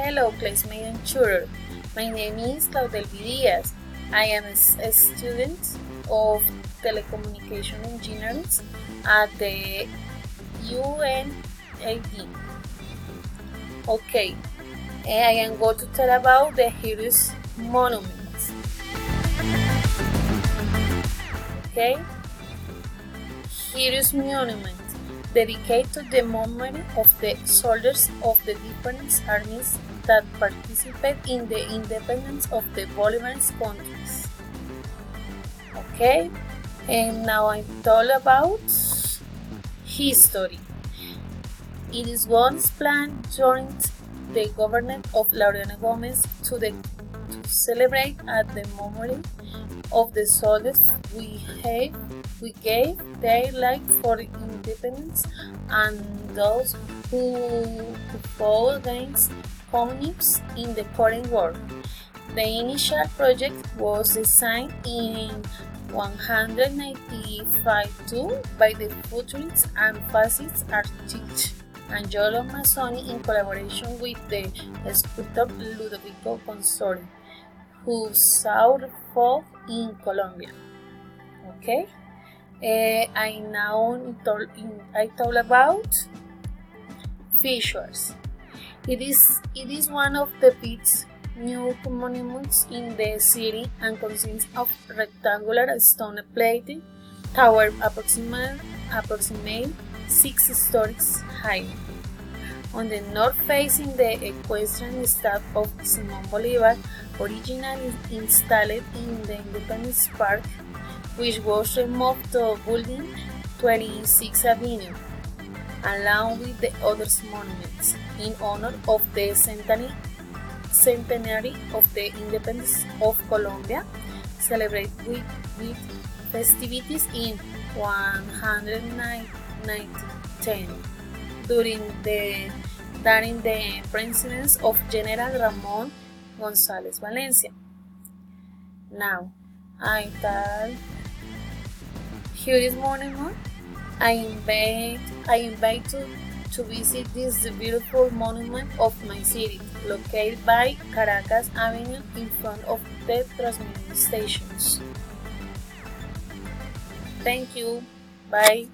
Hello, classmate and tutor. My name is Claudel Diaz. I am a student of telecommunication engineering at the UNAD. Okay, I am going to tell about the Heroes Monument. Okay, Heroes Monument, dedicated to the memory of the soldiers of the different armies that participate in the independence of the Bolivar's countries. Okay, and now I talk about history. It is once planned during the government of Laureano Gomez to celebrate at the memory of the soldiers we gave their life for independence and those who fought against communism in the Korean War. The initial project was designed in 195 by the futurist and fascist architect Angelo Mazzoni in collaboration with the sculptor Ludovico Consori, who saw fought in Colombia. Okay, I talk about features. It is one of the best new monuments in the city and consists of rectangular stone-plated tower approximately 6 stories high. On the north facing the equestrian statue of Simón Bolívar, originally installed in the Independence Park, which was removed to building 26th Avenue, along with the other monuments, in honor of the centenary of the independence of Colombia, celebrated with festivities in 1910 during the presidency of General Ramon González Valencia. Now, I tell Heroes Monument. I invite to visit this beautiful monument of my city, located by Caracas Avenue in front of the transmission stations. Thank you. Bye.